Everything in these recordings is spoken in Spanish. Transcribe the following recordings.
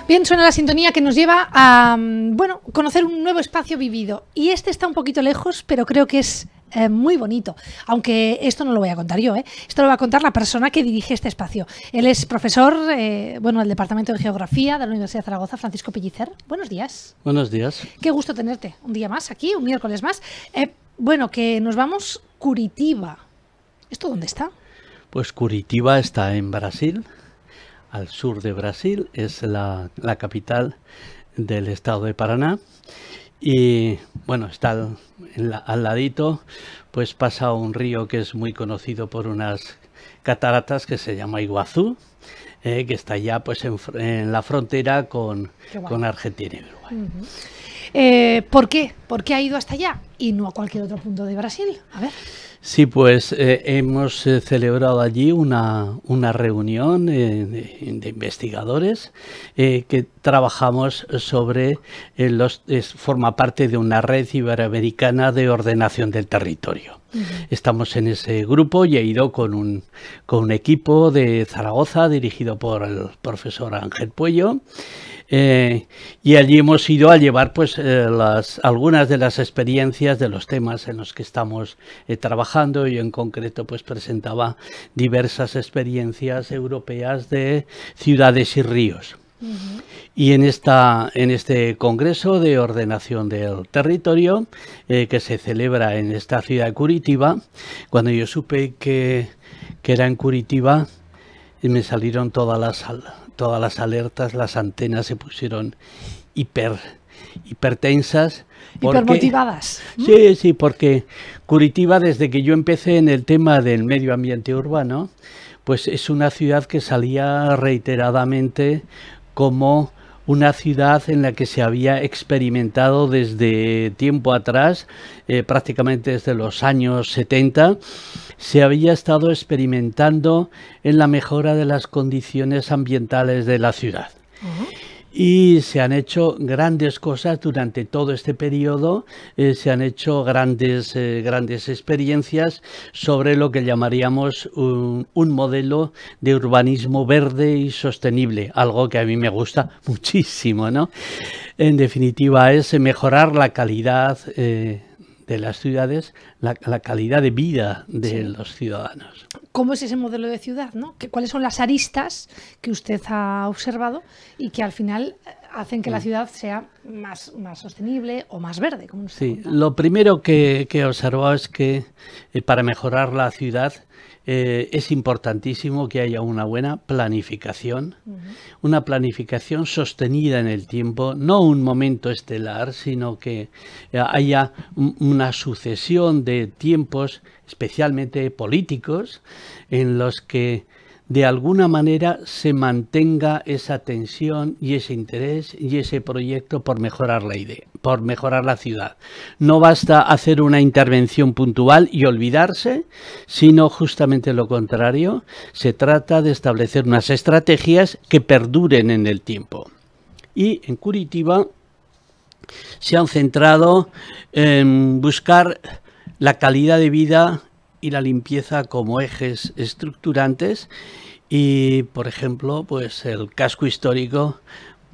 Bien, suena la sintonía que nos lleva a, bueno, conocer un nuevo espacio vivido. Y este está un poquito lejos, pero creo que es muy bonito. Aunque esto no lo voy a contar yo, esto lo va a contar la persona que dirige este espacio. Él es profesor, bueno, del Departamento de Geografía de la Universidad de Zaragoza, Francisco Pellicer. Buenos días. Buenos días. Qué gusto tenerte un día más aquí, un miércoles más. Bueno, que nos vamos Curitiba. ¿Esto dónde está? Pues Curitiba está en Brasil, al sur de Brasil, es la capital del estado de Paraná. Y bueno, está al ladito, pues pasa un río que es muy conocido por unas cataratas que se llama Iguazú, que está ya pues en la frontera con Argentina y Uruguay. ¿Por qué? ¿Por qué ha ido hasta allá y no a cualquier otro punto de Brasil? A ver. Sí, pues hemos celebrado allí una reunión de investigadores que trabajamos sobre forma parte de una red iberoamericana de ordenación del territorio. Estamos en ese grupo y he ido con un equipo de Zaragoza dirigido por el profesor Ángel Puello. Y allí hemos ido a llevar pues algunas de las experiencias de los temas en los que estamos trabajando, y en concreto pues presentaba diversas experiencias europeas de ciudades y ríos. Y en este congreso de ordenación del territorio que se celebra en esta ciudad de Curitiba, cuando yo supe que era en Curitiba, me salieron todas las alertas, las antenas se pusieron hipertensas. Hipermotivadas. Sí, porque Curitiba, desde que yo empecé en el tema del medio ambiente urbano, pues es una ciudad que salía reiteradamente como una ciudad en la que se había experimentado desde tiempo atrás, prácticamente desde los años 70, se había estado experimentando en la mejora de las condiciones ambientales de la ciudad. Y se han hecho grandes cosas durante todo este periodo, se han hecho grandes experiencias sobre lo que llamaríamos un modelo de urbanismo verde y sostenible, algo que a mí me gusta muchísimo, ¿no? En definitiva es mejorar la calidad de las ciudades, la calidad de vida de los ciudadanos. ¿Cómo es ese modelo de ciudad, ¿no? ¿Cuáles son las aristas que usted ha observado y que al final hacen que la ciudad sea más sostenible o más verde? Como sí, lo primero que he observado es que para mejorar la ciudad es importantísimo que haya una buena planificación, una planificación sostenida en el tiempo, no un momento estelar, sino que haya una sucesión de tiempos, especialmente políticos, en los que de alguna manera se mantenga esa tensión y ese interés y ese proyecto por mejorar la idea, por mejorar la ciudad. No basta hacer una intervención puntual y olvidarse, sino justamente lo contrario. Se trata de establecer unas estrategias que perduren en el tiempo. Y en Curitiba se han centrado en buscar la calidad de vida y la limpieza como ejes estructurantes, y por ejemplo pues el casco histórico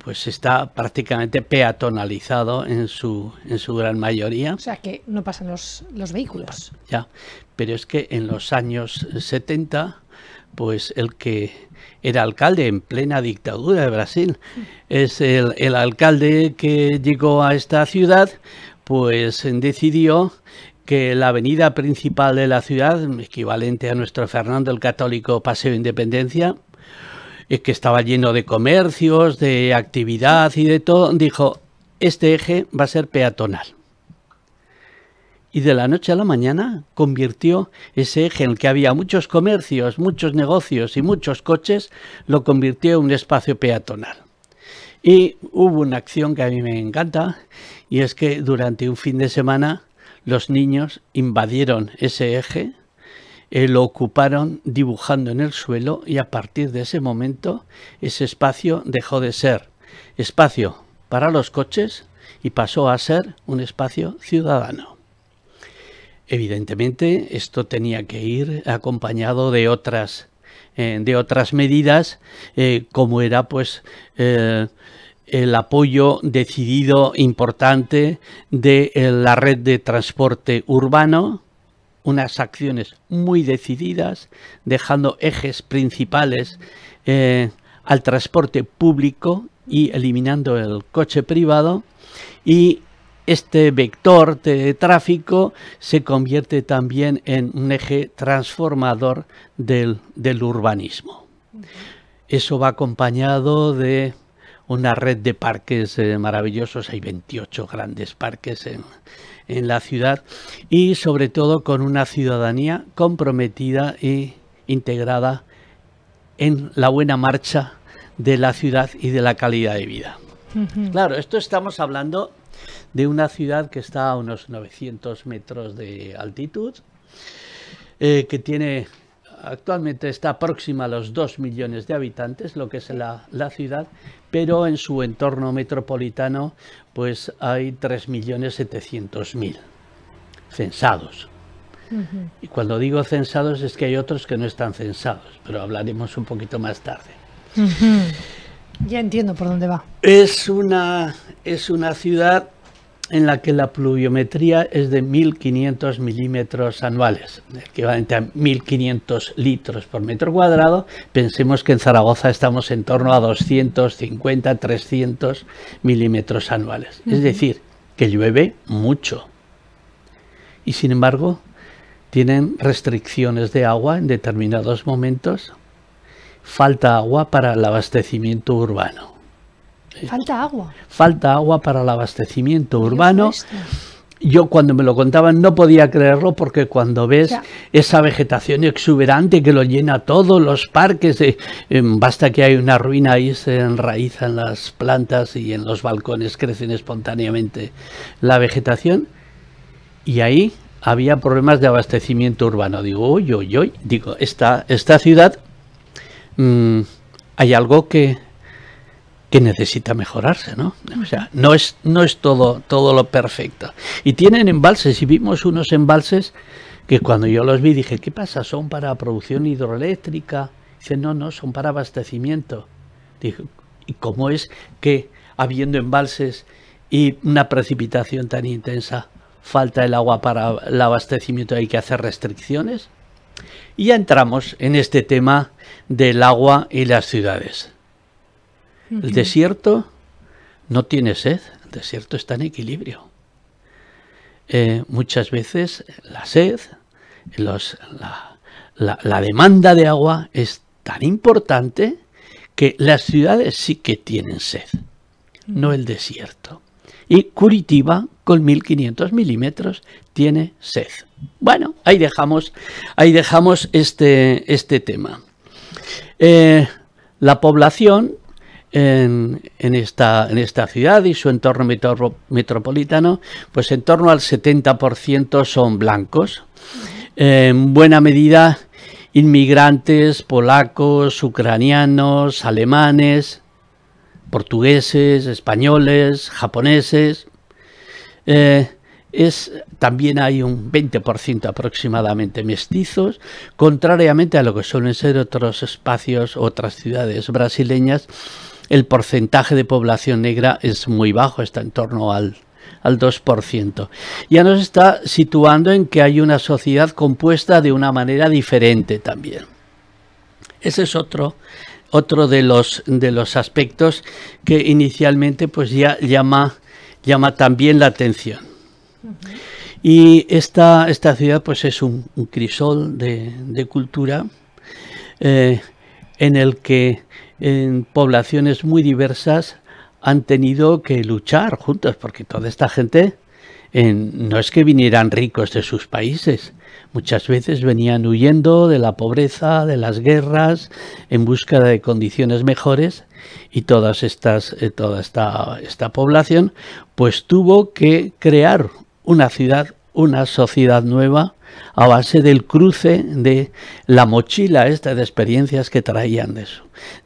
pues está prácticamente peatonalizado en su gran mayoría. O sea que no pasan los vehículos. Ya, pero es que en los años 70 pues el que era alcalde en plena dictadura de Brasil es el alcalde que llegó a esta ciudad, pues decidió que la avenida principal de la ciudad, equivalente a nuestro Fernando el Católico Paseo de Independencia, que estaba lleno de comercios, de actividad y de todo, dijo, este eje va a ser peatonal. Y de la noche a la mañana convirtió ese eje en el que había muchos comercios, muchos negocios y muchos coches, lo convirtió en un espacio peatonal. Y hubo una acción que a mí me encanta, y es que durante un fin de semana los niños invadieron ese eje, lo ocuparon dibujando en el suelo, y a partir de ese momento ese espacio dejó de ser espacio para los coches y pasó a ser un espacio ciudadano. Evidentemente esto tenía que ir acompañado de otras medidas, como era pues el apoyo decidido, importante, de la red de transporte urbano, unas acciones muy decididas, dejando ejes principales al transporte público y eliminando el coche privado, y este vector de tráfico se convierte también en un eje transformador del urbanismo. Eso va acompañado de una red de parques maravillosos, hay 28 grandes parques en la ciudad, y sobre todo con una ciudadanía comprometida e integrada en la buena marcha de la ciudad y de la calidad de vida. Claro, esto estamos hablando de una ciudad que está a unos 900 metros de altitud, que tiene, actualmente está próxima a los 2 millones de habitantes, lo que es la ciudad, pero en su entorno metropolitano pues hay 3.700.000 censados. Y cuando digo censados es que hay otros que no están censados, pero hablaremos un poquito más tarde. Ya entiendo por dónde va. Es una ciudad en la que la pluviometría es de 1.500 milímetros anuales, equivalente a 1.500 litros por metro cuadrado. Pensemos que en Zaragoza estamos en torno a 250, 300 milímetros anuales. Es decir, que llueve mucho. Y sin embargo, tienen restricciones de agua en determinados momentos. Falta agua para el abastecimiento urbano. ¿Falta agua? Falta agua para el abastecimiento urbano. Yo cuando me lo contaban no podía creerlo, porque cuando ves esa vegetación exuberante que lo llena todos los parques, basta que hay una ruina ahí, se enraizan las plantas y en los balcones crecen espontáneamente la vegetación, y ahí había problemas de abastecimiento urbano. Digo, uy, digo, esta ciudad hay algo que necesita mejorarse, ¿no? O sea, no es todo lo perfecto. Y tienen embalses, y vimos unos embalses que cuando yo los vi dije, ¿qué pasa? ¿Son para producción hidroeléctrica? Dice, no, son para abastecimiento. Dije, ¿y cómo es que habiendo embalses y una precipitación tan intensa falta el agua para el abastecimiento? ¿Hay que hacer restricciones? Y ya entramos en este tema del agua y las ciudades. El desierto no tiene sed, el desierto está en equilibrio. Muchas veces la sed, la demanda de agua es tan importante que las ciudades sí que tienen sed, no el desierto. Y Curitiba, con 1.500 milímetros, tiene sed. Bueno, ahí dejamos este tema. La población en esta ciudad y su entorno metropolitano, pues en torno al 70% son blancos. En buena medida inmigrantes polacos, ucranianos, alemanes, portugueses, españoles, japoneses. También hay un 20% aproximadamente mestizos, contrariamente a lo que suelen ser otros espacios, otras ciudades brasileñas. El porcentaje de población negra es muy bajo, está en torno al 2%. Ya nos está situando en que hay una sociedad compuesta de una manera diferente también. Ese es otro de los aspectos que inicialmente pues ya llama también la atención. Y esta ciudad pues es un crisol de cultura en el que en poblaciones muy diversas han tenido que luchar juntos, porque toda esta gente no es que vinieran ricos de sus países, muchas veces venían huyendo de la pobreza, de las guerras, en busca de condiciones mejores, y toda esta población pues tuvo que crear una ciudad, una sociedad nueva a base del cruce de la mochila esta de experiencias que traían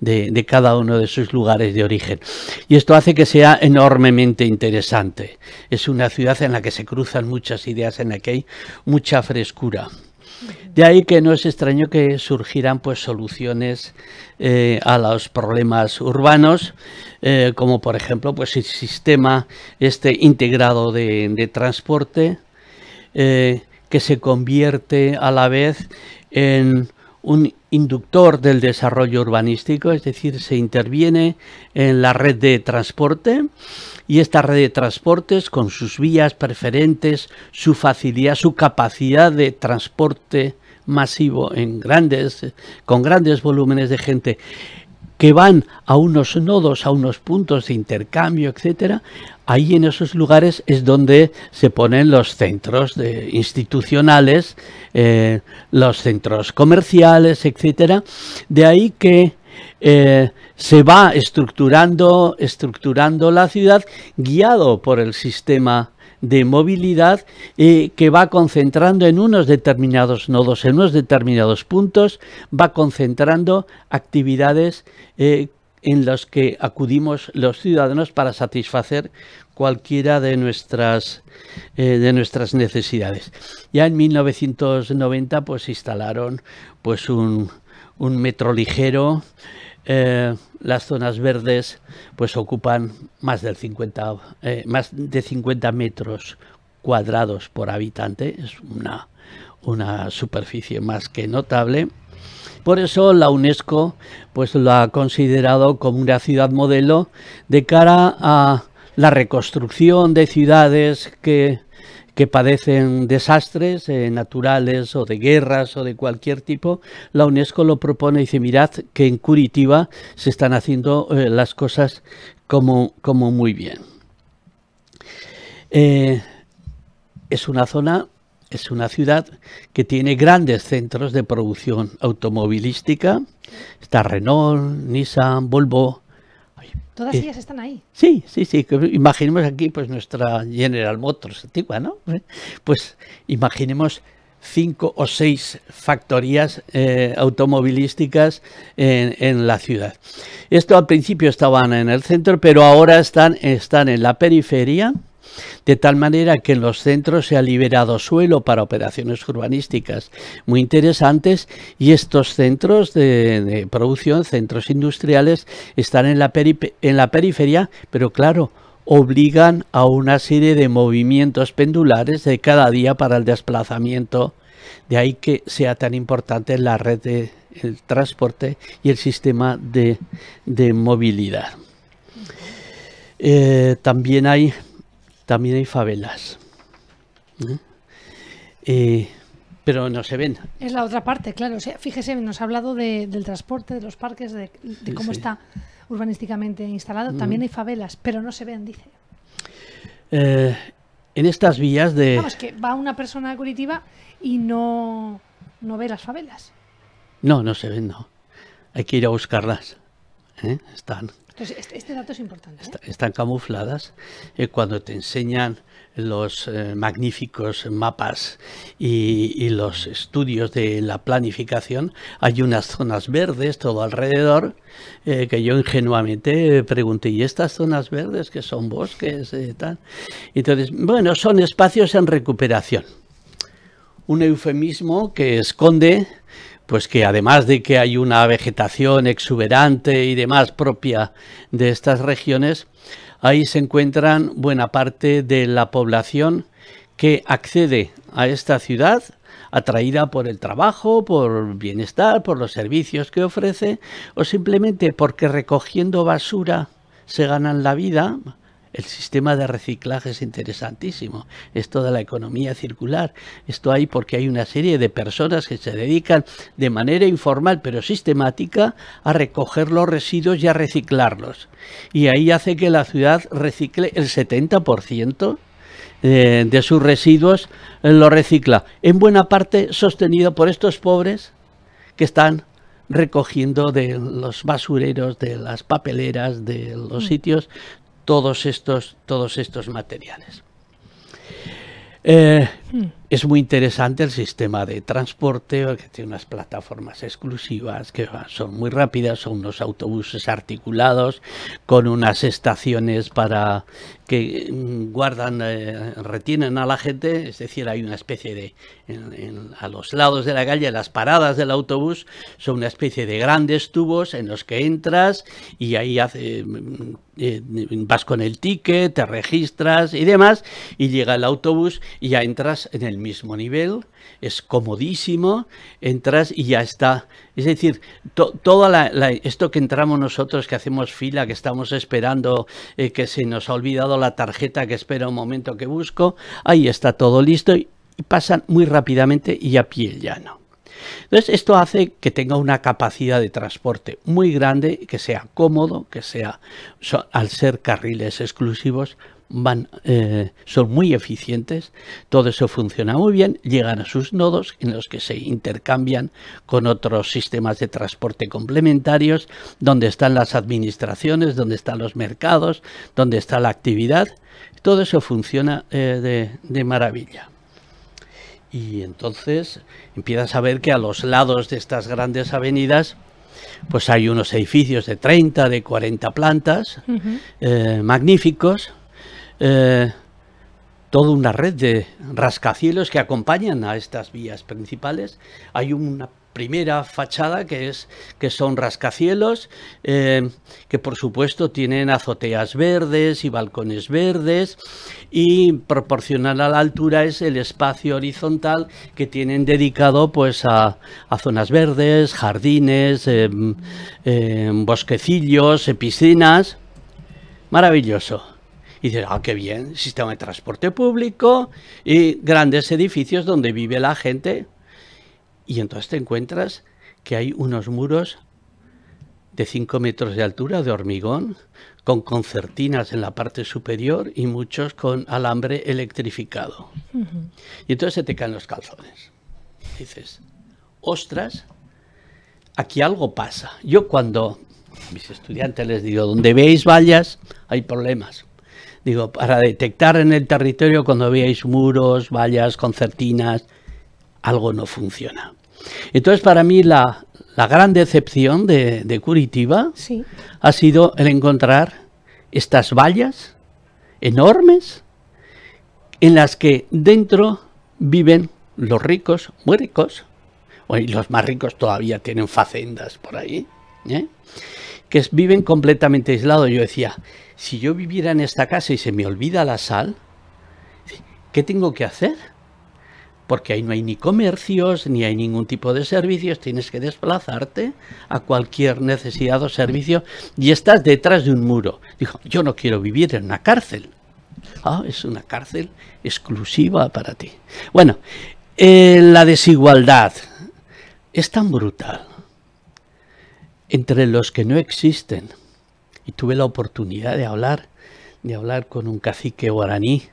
de cada uno de sus lugares de origen. Y esto hace que sea enormemente interesante. Es una ciudad en la que se cruzan muchas ideas, en la que hay mucha frescura. De ahí que no es extraño que surgieran pues soluciones a los problemas urbanos, como por ejemplo pues el sistema integrado de transporte, que se convierte a la vez en un inductor del desarrollo urbanístico, es decir, se interviene en la red de transporte, y esta red de transportes con sus vías preferentes, su facilidad, su capacidad de transporte masivo con grandes volúmenes de gente que van a unos nodos, a unos puntos de intercambio, etcétera. Ahí en esos lugares es donde se ponen los centros institucionales, los centros comerciales, etcétera. De ahí que se va estructurando la ciudad, guiado por el sistema de movilidad, que va concentrando en unos determinados nodos, en unos determinados puntos, va concentrando actividades en los que acudimos los ciudadanos para satisfacer cualquiera de nuestras necesidades. Ya en 1990 pues instalaron pues un metro ligero. Las zonas verdes pues ocupan más de 50 metros cuadrados por habitante, es una superficie más que notable. Por eso la UNESCO pues lo ha considerado como una ciudad modelo de cara a la reconstrucción de ciudades que padecen desastres naturales o de guerras o de cualquier tipo. La UNESCO lo propone y dice, mirad que en Curitiba se están haciendo las cosas como muy bien. Es una ciudad que tiene grandes centros de producción automovilística. Está Renault, Nissan, Volvo. Todas ellas están ahí. Sí. Imaginemos aquí pues nuestra General Motors antigua, ¿no? Pues imaginemos 5 o 6 factorías automovilísticas en la ciudad. Esto al principio estaban en el centro, pero ahora están en la periferia, de tal manera que en los centros se ha liberado suelo para operaciones urbanísticas muy interesantes, y estos centros de producción, centros industriales, están en la periferia, pero claro, obligan a una serie de movimientos pendulares de cada día para el desplazamiento. De ahí que sea tan importante la red de transporte y el sistema de movilidad. También hay favelas, pero no se ven. Es la otra parte, claro. O sea, fíjese, nos ha hablado del transporte, de los parques, de cómo está urbanísticamente instalado. También hay favelas, pero no se ven, dice. En estas vías de... Vamos, que va una persona a Curitiba y no ve las favelas. No se ven, no. Hay que ir a buscarlas. Están... Entonces, este dato es importante. Están camufladas. Cuando te enseñan los magníficos mapas y los estudios de la planificación, hay unas zonas verdes todo alrededor, que yo ingenuamente pregunté, ¿y estas zonas verdes que son bosques? Tal? Entonces, bueno, son espacios en recuperación. Un eufemismo que esconde pues que además de que hay una vegetación exuberante y demás propia de estas regiones, ahí se encuentran buena parte de la población que accede a esta ciudad atraída por el trabajo, por bienestar, por los servicios que ofrece, o simplemente porque recogiendo basura se ganan la vida. El sistema de reciclaje es interesantísimo, esto de la economía circular. Esto hay porque hay una serie de personas que se dedican de manera informal pero sistemática a recoger los residuos y a reciclarlos. Y ahí hace que la ciudad recicle el 70% de sus residuos, lo recicla. En buena parte sostenido por estos pobres que están recogiendo de los basureros, de las papeleras, de los sitios, todos estos materiales. Es muy interesante el sistema de transporte, que tiene unas plataformas exclusivas que son muy rápidas, son unos autobuses articulados con unas estaciones para que guardan, retienen a la gente, es decir, hay una especie de, a los lados de la calle, las paradas del autobús son una especie de grandes tubos en los que entras y ahí vas con el ticket, te registras y demás, y llega el autobús y ya entras en el mismo nivel, es comodísimo, entras y ya está. Es decir, esto que entramos nosotros, que hacemos fila, que estamos esperando, que se nos ha olvidado la tarjeta, que espera un momento que busco, ahí está todo listo y pasan muy rápidamente y a pie llano. Entonces esto hace que tenga una capacidad de transporte muy grande, que sea cómodo, que sea, al ser carriles exclusivos, son muy eficientes, todo eso funciona muy bien, llegan a sus nodos en los que se intercambian con otros sistemas de transporte complementarios, donde están las administraciones, donde están los mercados, donde está la actividad, todo eso funciona de maravilla. Y entonces empiezas a ver que a los lados de estas grandes avenidas pues hay unos edificios de 30, de 40 plantas, magníficos, toda una red de rascacielos que acompañan a estas vías principales. Hay una primera fachada que son rascacielos, que por supuesto tienen azoteas verdes y balcones verdes, y proporcional a la altura es el espacio horizontal que tienen dedicado pues a zonas verdes, jardines, bosquecillos, piscinas. Maravilloso. Y dices, qué bien, sistema de transporte público y grandes edificios donde vive la gente. Y entonces te encuentras que hay unos muros de 5 metros de altura de hormigón, con concertinas en la parte superior y muchos con alambre electrificado. Y entonces se te caen los calzones. Dices, ostras, aquí algo pasa. Yo cuando a mis estudiantes les digo, donde veáis vallas hay problemas. Digo, para detectar en el territorio cuando veáis muros, vallas, concertinas, algo no funciona. Entonces, para mí la gran decepción de Curitiba ha sido el encontrar estas vallas enormes en las que dentro viven los ricos, muy ricos, y los más ricos todavía tienen facendas por ahí, que viven completamente aislados. Yo decía, si yo viviera en esta casa y se me olvida la sal, ¿qué tengo que hacer? Porque ahí no hay ni comercios, ni hay ningún tipo de servicios, tienes que desplazarte a cualquier necesidad o servicio y estás detrás de un muro. Dijo, yo no quiero vivir en una cárcel. Es una cárcel exclusiva para ti. Bueno, la desigualdad es tan brutal entre los que no existen. Y tuve la oportunidad de hablar con un cacique guaraní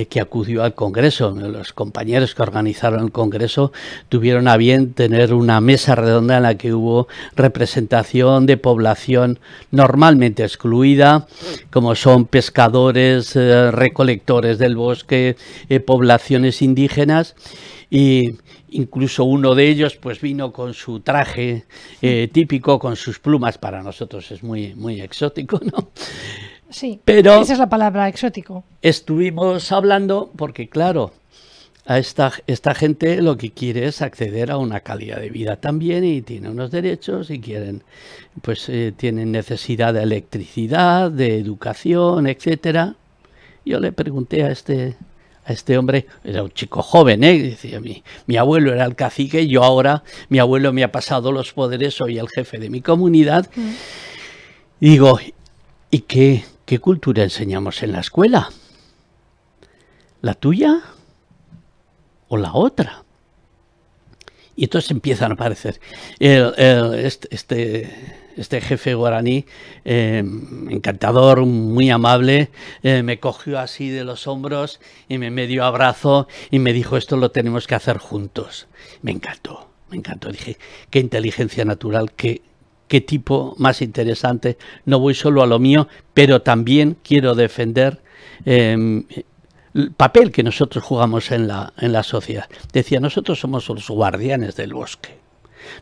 que acudió al Congreso. Los compañeros que organizaron el Congreso tuvieron a bien tener una mesa redonda en la que hubo representación de población normalmente excluida, como son pescadores, recolectores del bosque, poblaciones indígenas, y incluso uno de ellos pues vino con su traje típico, con sus plumas. Para nosotros es muy, muy exótico, ¿no? Sí, pero esa es la palabra, exótico. Estuvimos hablando porque, claro, a esta gente lo que quiere es acceder a una calidad de vida también y tiene unos derechos y quieren, pues tienen necesidad de electricidad, de educación, etcétera. Yo le pregunté a este hombre, era un chico joven, decía, mi abuelo era el cacique, yo ahora, mi abuelo me ha pasado los poderes, soy el jefe de mi comunidad. Y digo, ¿y qué cultura enseñamos en la escuela? ¿La tuya o la otra? Y entonces empiezan a aparecer. Este jefe guaraní, encantador, muy amable, me cogió así de los hombros y me dio abrazo y me dijo, esto lo tenemos que hacer juntos. Me encantó. Dije, qué inteligencia natural, qué tipo más interesante. No voy solo a lo mío, pero también quiero defender el papel que nosotros jugamos en la sociedad. Decía, nosotros somos los guardianes del bosque.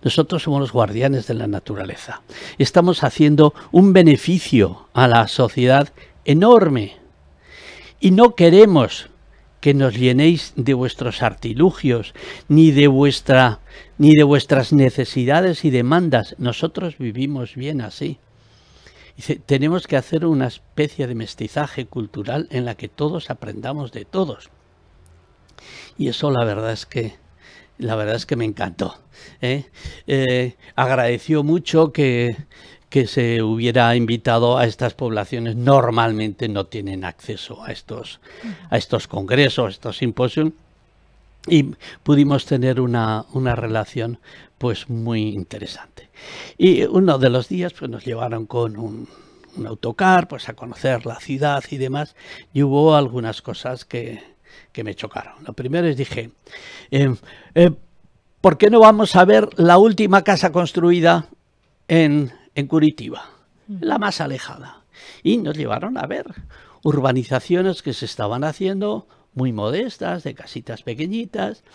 Nosotros somos los guardianes de la naturaleza. Estamos haciendo un beneficio a la sociedad enorme. Y no queremos que nos llenéis de vuestros artilugios, ni de vuestras necesidades y demandas. Nosotros vivimos bien así. Dice, tenemos que hacer una especie de mestizaje cultural en la que todos aprendamos de todos. Y eso la verdad es que me encantó. Agradeció mucho que se hubiera invitado a estas poblaciones. Normalmente no tienen acceso a estos congresos, a estos simposios, y pudimos tener una relación pues muy interesante. Y uno de los días pues nos llevaron con un autocar pues a conocer la ciudad y demás, y hubo algunas cosas que me chocaron. Lo primero es, dije, ¿por qué no vamos a ver la última casa construida en Curitiba, la más alejada? Y nos llevaron a ver urbanizaciones que se estaban haciendo muy modestas, de casitas pequeñitas,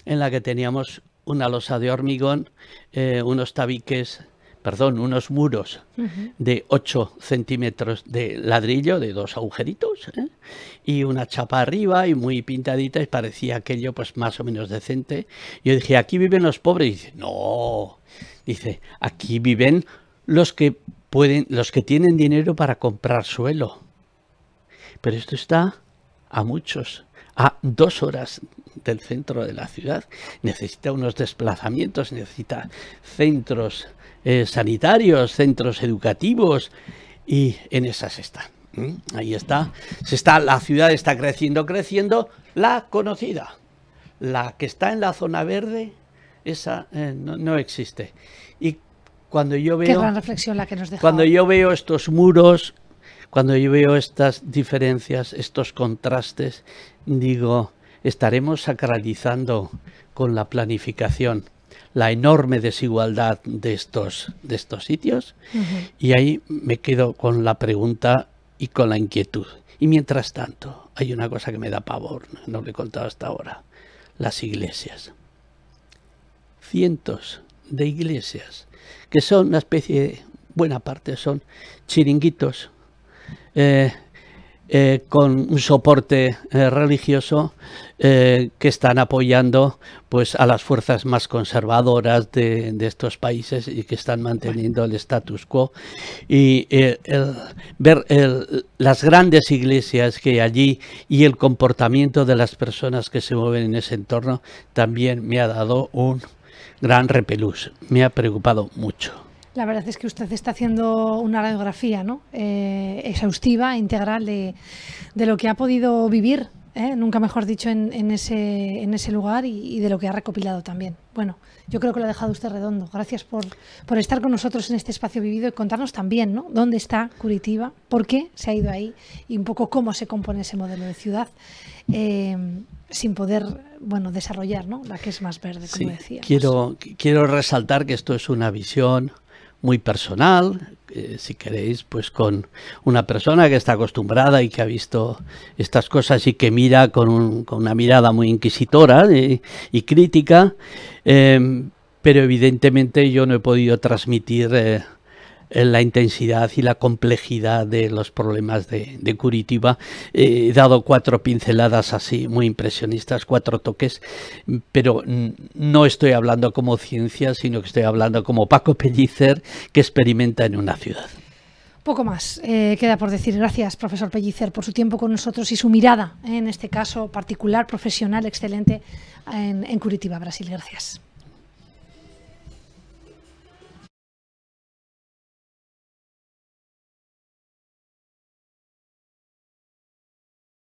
en la que teníamos una losa de hormigón, unos muros de 8 centímetros de ladrillo, de 2 agujeritos, y una chapa arriba y muy pintadita, y parecía aquello pues más o menos decente. Yo dije, ¿aquí viven los pobres? Y dice, no, dice, aquí viven los que tienen dinero para comprar suelo. Pero esto está a 2 horas del centro de la ciudad. Necesita unos desplazamientos, necesita centros sanitarios, centros educativos, y en esas están. Ahí está. La ciudad está creciendo. La conocida, la que está en la zona verde, esa no existe. Y cuando yo veo, qué gran reflexión la que nos dejó. Cuando yo veo estos muros, cuando yo veo estas diferencias, estos contrastes, digo, estaremos sacralizando con la planificación la enorme desigualdad de estos sitios. Y ahí me quedo con la pregunta y con la inquietud. Y mientras tanto, hay una cosa que me da pavor, no lo he contado hasta ahora: las iglesias. Cientos de iglesias, que son una especie, buena parte son chiringuitos, con un soporte religioso, que están apoyando pues a las fuerzas más conservadoras de estos países, y que están manteniendo el status quo. Y ver las grandes iglesias que hay allí y el comportamiento de las personas que se mueven en ese entorno también me ha dado un gran repelús, me ha preocupado mucho. La verdad es que usted está haciendo una radiografía, ¿no? Exhaustiva, integral de lo que ha podido vivir, nunca mejor dicho, en ese lugar, y de lo que ha recopilado también. Bueno, yo creo que lo ha dejado usted redondo. Gracias por estar con nosotros en este espacio vivido y contarnos también, ¿no?, dónde está Curitiba, por qué se ha ido ahí, y un poco cómo se compone ese modelo de ciudad, sin poder, bueno, desarrollar, ¿no?, la que es más verde, como decía. Quiero resaltar que esto es una visión muy personal, si queréis, pues con una persona que está acostumbrada y que ha visto estas cosas y que mira con una mirada muy inquisitora y crítica, pero evidentemente yo no he podido transmitir la intensidad y la complejidad de los problemas de Curitiba. He dado 4 pinceladas así muy impresionistas, 4 toques, pero no estoy hablando como ciencia, sino que estoy hablando como Paco Pellicer, que experimenta en una ciudad. Poco más queda por decir. Gracias, profesor Pellicer, por su tiempo con nosotros y su mirada, en este caso particular, profesional, excelente, en Curitiba, Brasil. Gracias.